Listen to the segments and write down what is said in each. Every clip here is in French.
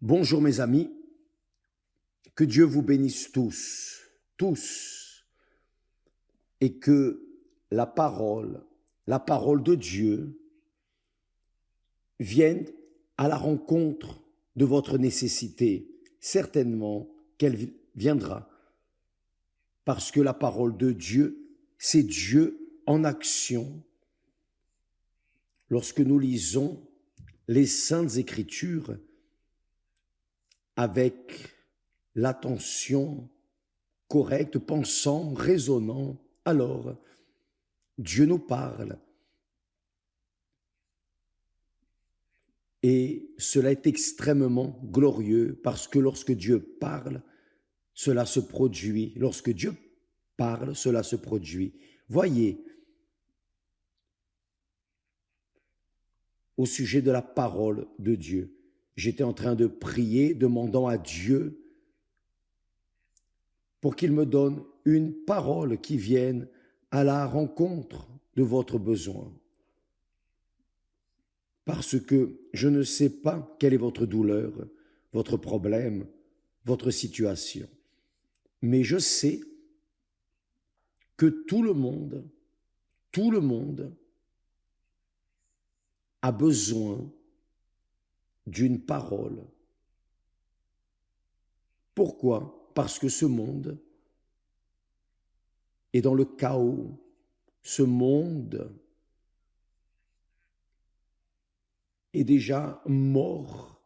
Bonjour mes amis, que Dieu vous bénisse tous, et que la parole de Dieu vienne à la rencontre de votre nécessité. Certainement qu'elle viendra, parce que la parole de Dieu, c'est Dieu en action. Lorsque nous lisons les Saintes Écritures, avec l'attention correcte, pensant, raisonnant, alors Dieu nous parle. Et cela est extrêmement glorieux parce que lorsque Dieu parle, cela se produit. Lorsque Dieu parle, cela se produit. Voyez, au sujet de la parole de Dieu, j'étais en train de prier, demandant à Dieu pour qu'il me donne une parole qui vienne à la rencontre de votre besoin. Parce que je ne sais pas quelle est votre douleur, votre problème, votre situation. Mais je sais que tout le monde a besoin d'une parole. Pourquoi? Parce que ce monde est dans le chaos. Ce monde est déjà mort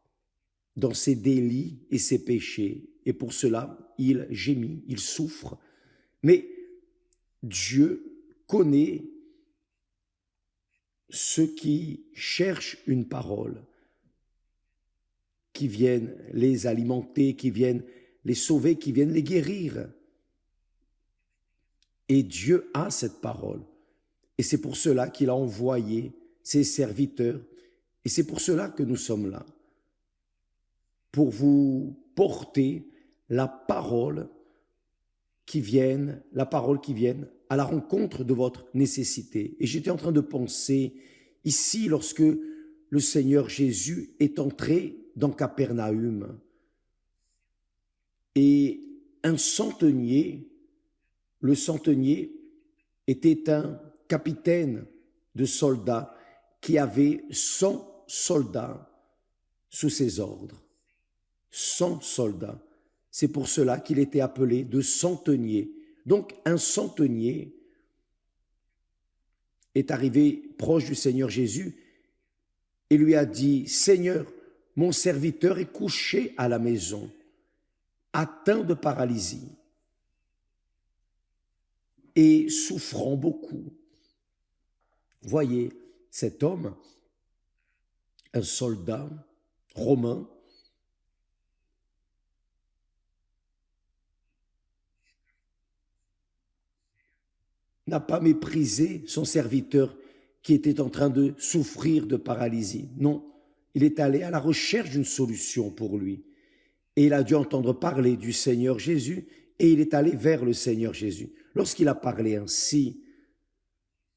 dans ses délits et ses péchés. Et pour cela, il gémit, il souffre. Mais Dieu connaît ceux qui cherchent une parole, qui viennent les alimenter, qui viennent les sauver, qui viennent les guérir. Et Dieu a cette parole. Et c'est pour cela qu'il a envoyé ses serviteurs. Et c'est pour cela que nous sommes là. Pour vous porter la parole qui vienne à la rencontre de votre nécessité. Et j'étais en train de penser ici lorsque le Seigneur Jésus est entré dans Capernaum et un centenier, le centenier était un capitaine de soldats qui avait 100 soldats sous ses ordres. 100 soldats. C'est pour cela qu'il était appelé de centenier. Donc un centenier est arrivé proche du Seigneur Jésus et lui a dit, « Seigneur, mon serviteur est couché à la maison, atteint de paralysie et souffrant beaucoup. » Voyez, cet homme, un soldat romain, n'a pas méprisé son serviteur qui était en train de souffrir de paralysie. Non, il est allé à la recherche d'une solution pour lui. Et il a dû entendre parler du Seigneur Jésus et il est allé vers le Seigneur Jésus. Lorsqu'il a parlé ainsi,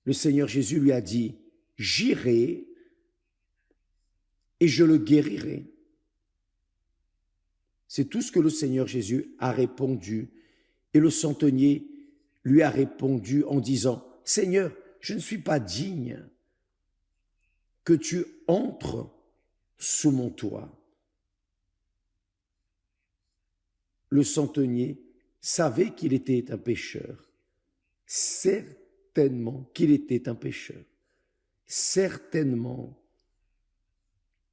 le Seigneur Jésus lui a dit, « J'irai et je le guérirai. » C'est tout ce que le Seigneur Jésus a répondu. Et le centenier lui a répondu en disant, « Seigneur, je ne suis pas digne que tu entres sous mon toit. » Le centenier savait qu'il était un pécheur. Certainement qu'il était un pécheur. Certainement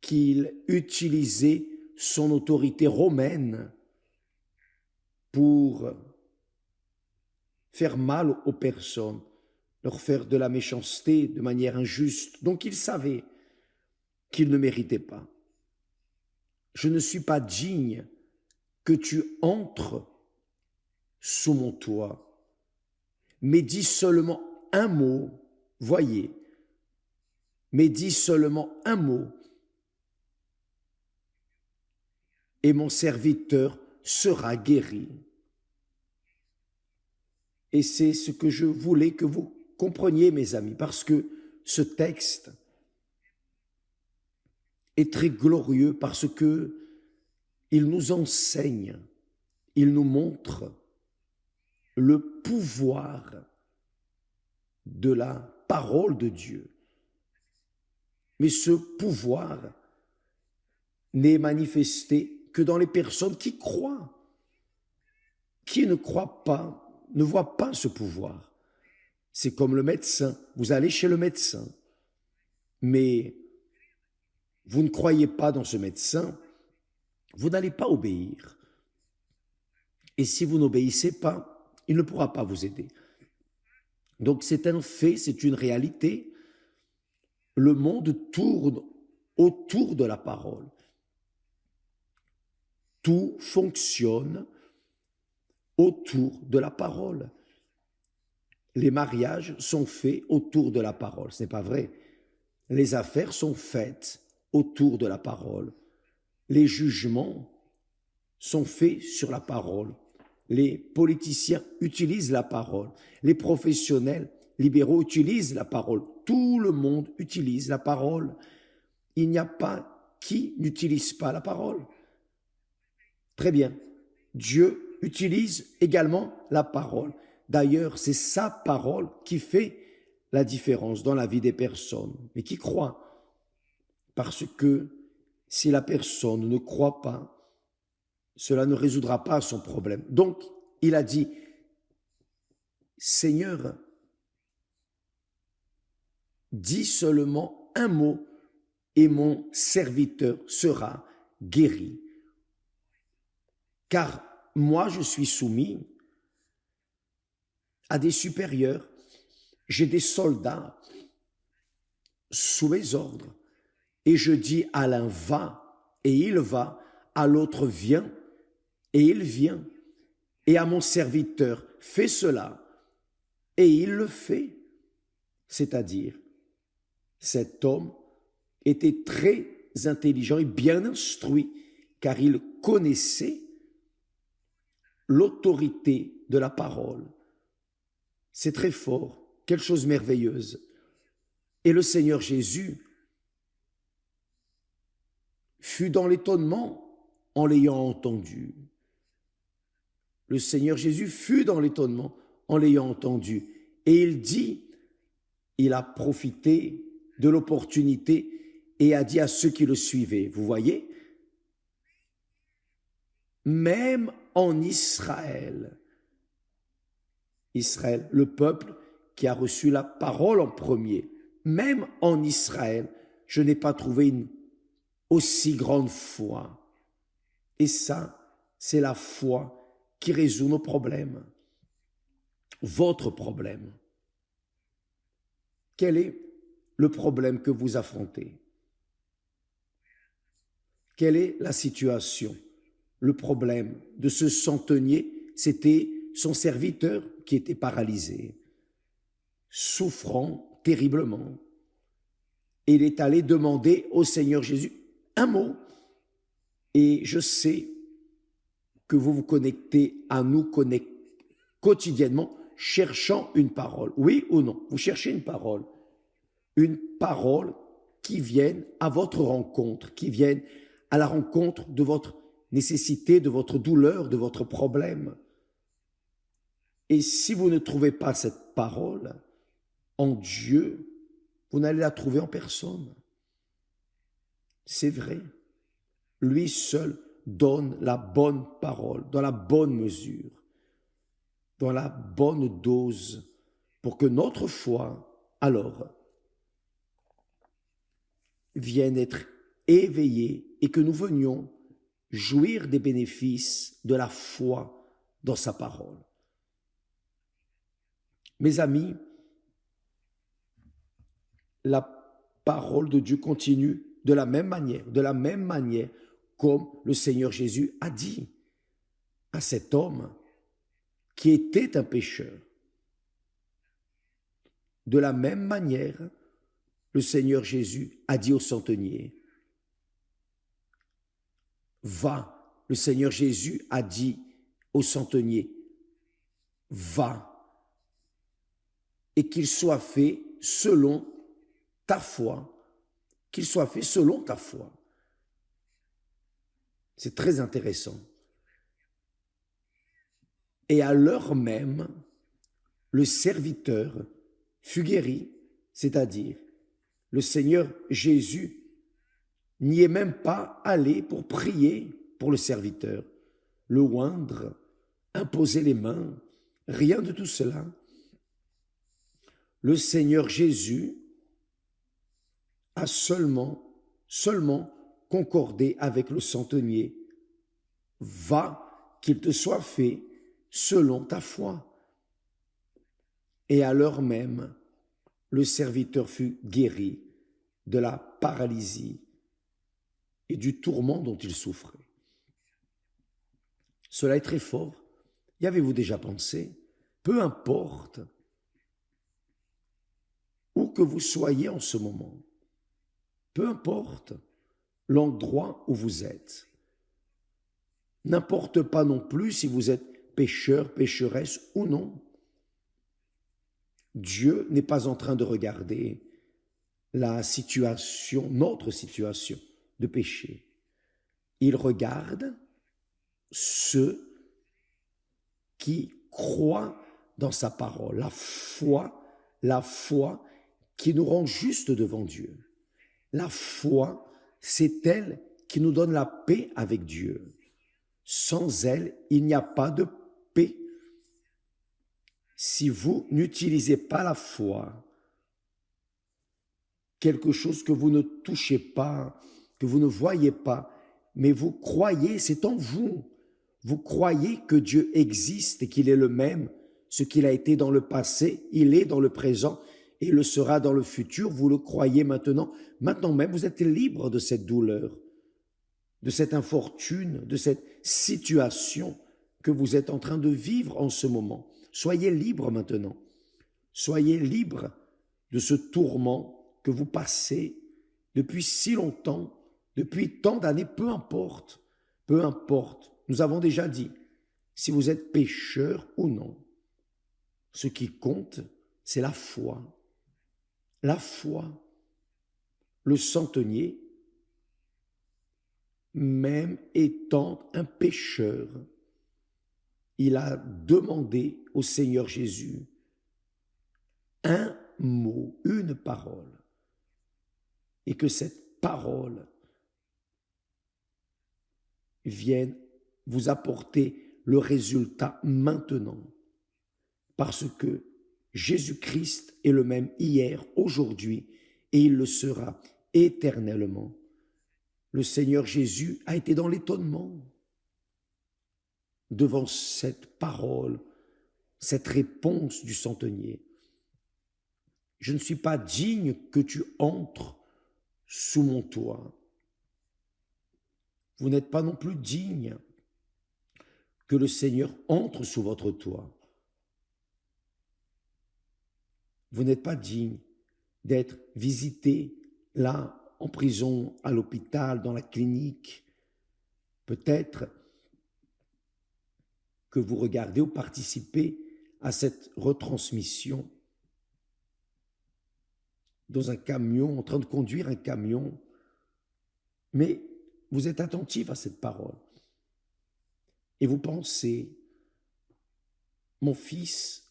qu'il utilisait son autorité romaine pour faire mal aux personnes, leur faire de la méchanceté de manière injuste. Donc il savait qu'il ne méritait pas. « Je ne suis pas digne que tu entres sous mon toit, mais dis seulement un mot, voyez, mais dis seulement un mot, et mon serviteur sera guéri. » Et c'est ce que je voulais que vous compreniez, mes amis, parce que ce texte est très glorieux, parce que il nous enseigne, il nous montre le pouvoir de la parole de Dieu. Mais ce pouvoir n'est manifesté que dans les personnes qui croient. Qui ne croient pas, ne voient pas ce pouvoir. C'est comme le médecin. Vous allez chez le médecin, mais vous ne croyez pas dans ce médecin, vous n'allez pas obéir. Et si vous n'obéissez pas, il ne pourra pas vous aider. Donc c'est un fait, c'est une réalité. Le monde tourne autour de la parole. Tout fonctionne autour de la parole. Les mariages sont faits autour de la parole. Ce n'est pas vrai. Les affaires sont faites autour de la parole. Les jugements sont faits sur la parole. Les politiciens utilisent la parole. Les professionnels libéraux utilisent la parole. Tout le monde utilise la parole. Il n'y a pas qui n'utilise pas la parole. Très bien. Dieu utilise également la parole. D'ailleurs, c'est sa parole qui fait la différence dans la vie des personnes, mais qui croient. Parce que si la personne ne croit pas, cela ne résoudra pas son problème. Donc, il a dit, Seigneur, dis seulement un mot et mon serviteur sera guéri. Car moi, je suis soumis à des supérieurs, j'ai des soldats sous mes ordres, et je dis à l'un va, et il va, à l'autre viens, et il vient, et à mon serviteur fais cela, et il le fait. C'est-à-dire, cet homme était très intelligent et bien instruit, car il connaissait l'autorité de la parole. C'est très fort, quelle chose merveilleuse. Et le Seigneur Jésus fut dans l'étonnement en l'ayant entendu. Le Seigneur Jésus fut dans l'étonnement en l'ayant entendu. Et il dit, il a profité de l'opportunité et a dit à ceux qui le suivaient, vous voyez, même en Israël, Israël, le peuple qui a reçu la parole en premier, même en Israël, je n'ai pas trouvé une aussi grande foi. Et ça, c'est la foi qui résout nos problèmes. Votre problème. Quel est le problème que vous affrontez? Quelle est la situation? Le problème de ce centenier, c'était son serviteur qui était paralysé, souffrant terriblement. Et il est allé demander au Seigneur Jésus un mot. Et je sais que vous vous connectez à nous quotidiennement, cherchant une parole. Oui ou non? Vous cherchez une parole qui vienne à votre rencontre, qui vienne à la rencontre de votre nécessité, de votre douleur, de votre problème. Et si vous ne trouvez pas cette parole en Dieu, vous n'allez la trouver en personne. C'est vrai. Lui seul donne la bonne parole, dans la bonne mesure, dans la bonne dose, pour que notre foi, alors, vienne être éveillée et que nous venions jouir des bénéfices de la foi dans sa parole. Mes amis, la parole de Dieu continue de la même manière comme le Seigneur Jésus a dit à cet homme qui était un pécheur. De la même manière, le Seigneur Jésus a dit au centenier, va. Le Seigneur Jésus a dit au centenier, va. Et qu'il soit fait selon ta foi, qu'il soit fait selon ta foi. C'est très intéressant. Et à l'heure même, le serviteur fut guéri, c'est-à-dire le Seigneur Jésus n'y est même pas allé pour prier pour le serviteur, le oindre, imposer les mains, rien de tout cela. Le Seigneur Jésus a seulement concordé avec le centenier. Va, qu'il te soit fait selon ta foi. Et à l'heure même, le serviteur fut guéri de la paralysie et du tourment dont il souffrait. Cela est très fort. Y avez-vous déjà pensé? Peu importe où que vous soyez en ce moment, peu importe l'endroit où vous êtes, n'importe pas non plus si vous êtes pécheur, pécheresse ou non. Dieu n'est pas en train de regarder la situation, notre situation de péché. Il regarde ceux qui croient dans sa parole, la foi qui nous rend justes devant Dieu. La foi, c'est elle qui nous donne la paix avec Dieu. Sans elle, il n'y a pas de paix. Si vous n'utilisez pas la foi, quelque chose que vous ne touchez pas, que vous ne voyez pas, mais vous croyez, c'est en vous. Vous croyez que Dieu existe et qu'il est le même, ce qu'il a été dans le passé, il est dans le présent et il le sera dans le futur. Vous le croyez maintenant. Maintenant même, vous êtes libre de cette douleur, de cette infortune, de cette situation que vous êtes en train de vivre en ce moment. Soyez libre maintenant. Soyez libre de ce tourment que vous passez depuis si longtemps, depuis tant d'années, peu importe, peu importe. Nous avons déjà dit, si vous êtes pécheur ou non, ce qui compte, c'est la foi. La foi. Le centenier, même étant un pécheur, il a demandé au Seigneur Jésus un mot, une parole, et que cette parole vienne vous apporter le résultat maintenant, parce que Jésus-Christ est le même hier, aujourd'hui, et il le sera éternellement. Le Seigneur Jésus a été dans l'étonnement devant cette parole, cette réponse du centenier. Je ne suis pas digne que tu entres sous mon toit. Vous n'êtes pas non plus digne que le Seigneur entre sous votre toit. Vous n'êtes pas digne d'être visité là, en prison, à l'hôpital, dans la clinique. Peut-être que vous regardez ou participez à cette retransmission dans un camion, en train de conduire un camion, mais vous êtes attentif à cette parole. Et vous pensez, mon fils,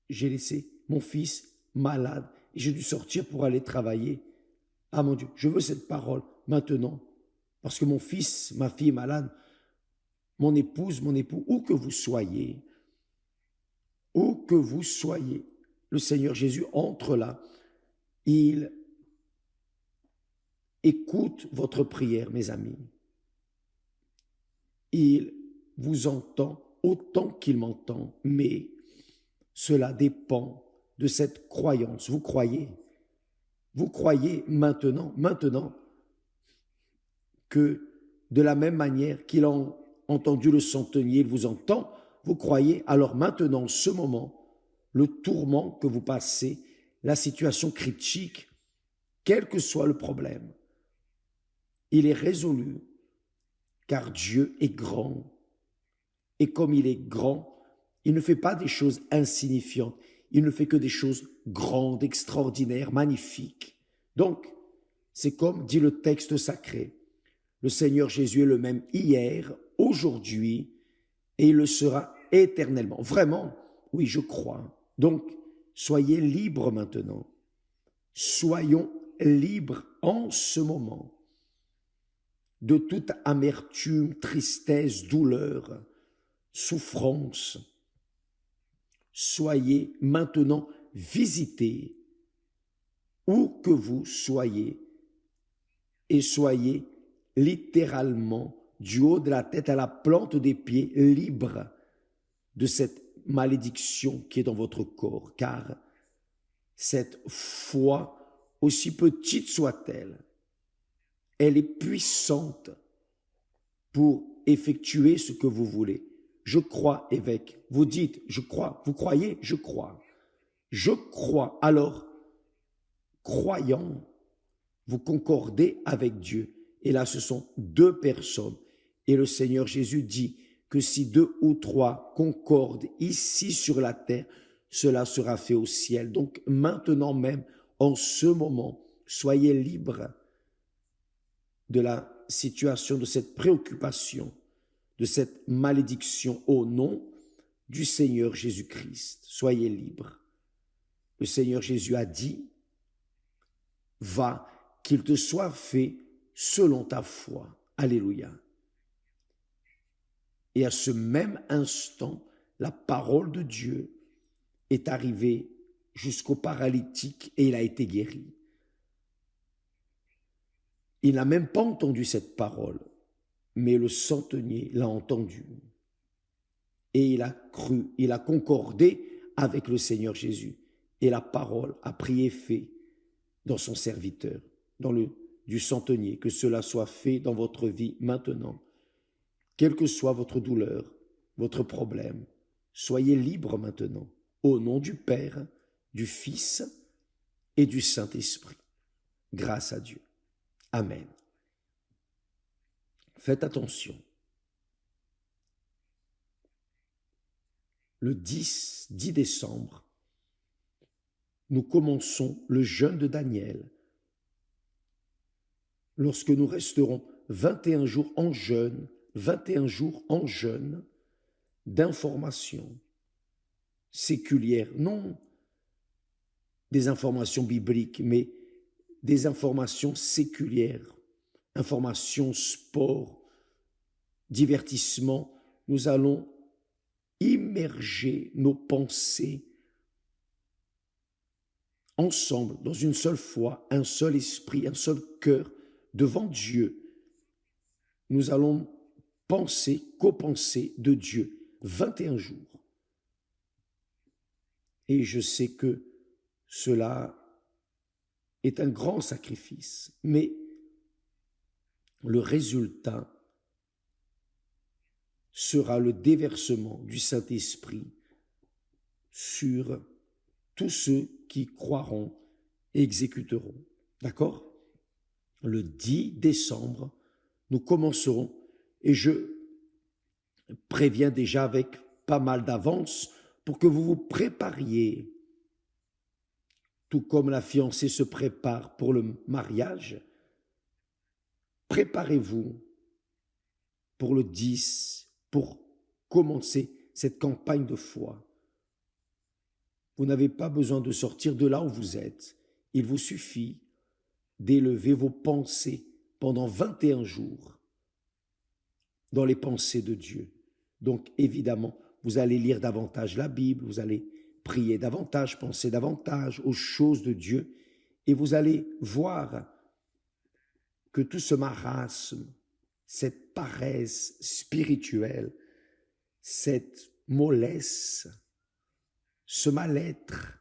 j'ai laissé mon fils malade, et j'ai dû sortir pour aller travailler. Ah mon Dieu, je veux cette parole maintenant, parce que mon fils, ma fille est malade, mon épouse, mon époux, où que vous soyez, le Seigneur Jésus entre là. Il écoute votre prière, mes amis. Il vous entend autant qu'il m'entend, mais cela dépend de cette croyance. Vous croyez maintenant que de la même manière qu'il a entendu le centenier, il vous entend, vous croyez, alors maintenant, en ce moment, le tourment que vous passez, la situation critique, quel que soit le problème, il est résolu, car Dieu est grand. Et comme il est grand, il ne fait pas des choses insignifiantes, il ne fait que des choses grandes, extraordinaires, magnifiques. Donc, c'est comme dit le texte sacré, Le Seigneur Jésus est le même hier, aujourd'hui, et il le sera éternellement. Vraiment, oui, je crois. Donc, soyez libres maintenant. Soyons libres en ce moment de toute amertume, tristesse, douleur, souffrance. Soyez maintenant visités où que vous soyez et soyez littéralement du haut de la tête à la plante des pieds libres de cette malédiction qui est dans votre corps, car cette foi, aussi petite soit-elle, elle est puissante pour effectuer ce que vous voulez. Je crois, évêque. Vous dites, je crois. Vous croyez? Je crois. Je crois. Alors, croyant, vous concordez avec Dieu. Et là, ce sont deux personnes. Et le Seigneur Jésus dit que si 2 ou 3 concordent ici sur la terre, cela sera fait au ciel. Donc maintenant même, en ce moment, soyez libres de la situation, de cette préoccupation, de cette malédiction au nom du Seigneur Jésus-Christ. Soyez libres. Le Seigneur Jésus a dit, va, qu'il te soit fait selon ta foi. Alléluia. Et à ce même instant, la parole de Dieu est arrivée jusqu'au paralytique et il a été guéri. Il n'a même pas entendu cette parole, mais le centenier l'a entendu. Et il a cru, il a concordé avec le Seigneur Jésus. Et la parole a pris effet dans son serviteur, du centenier, que cela soit fait dans votre vie maintenant. Quelle que soit votre douleur, votre problème, soyez libres maintenant, au nom du Père, du Fils et du Saint-Esprit. Grâce à Dieu. Amen. Faites attention. Le 10 décembre, nous commençons le jeûne de Daniel. Lorsque nous resterons 21 jours en jeûne, 21 jours en jeûne d'informations séculières, non des informations bibliques, mais des informations séculières, informations, sport, divertissement. Nous allons immerger nos pensées ensemble, dans une seule foi, un seul esprit, un seul cœur, devant Dieu. Nous allons penser, copenser de Dieu, 21 jours. Et je sais que cela est un grand sacrifice, mais le résultat sera le déversement du Saint-Esprit sur tous ceux qui croiront et exécuteront. D'accord? Le 10 décembre, nous commencerons, et je préviens déjà avec pas mal d'avance pour que vous vous prépariez, tout comme la fiancée se prépare pour le mariage. Préparez-vous pour le 10, pour commencer cette campagne de foi. Vous n'avez pas besoin de sortir de là où vous êtes. Il vous suffit d'élever vos pensées pendant 21 jours dans les pensées de Dieu. Donc évidemment, vous allez lire davantage la Bible, vous allez prier davantage, penser davantage aux choses de Dieu, et vous allez voir que tout ce marasme, cette paresse spirituelle, cette mollesse, ce mal-être,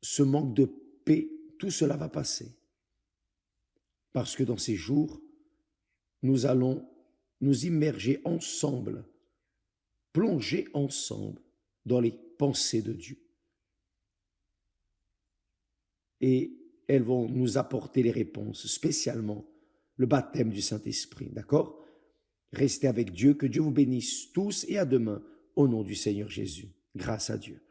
ce manque de paix, tout cela va passer. Parce que dans ces jours, nous allons nous immerger ensemble, plonger ensemble dans les pensées de Dieu. Et elles vont nous apporter les réponses, spécialement le baptême du Saint-Esprit, d'accord? Restez avec Dieu, que Dieu vous bénisse tous et à demain, au nom du Seigneur Jésus. Grâce à Dieu.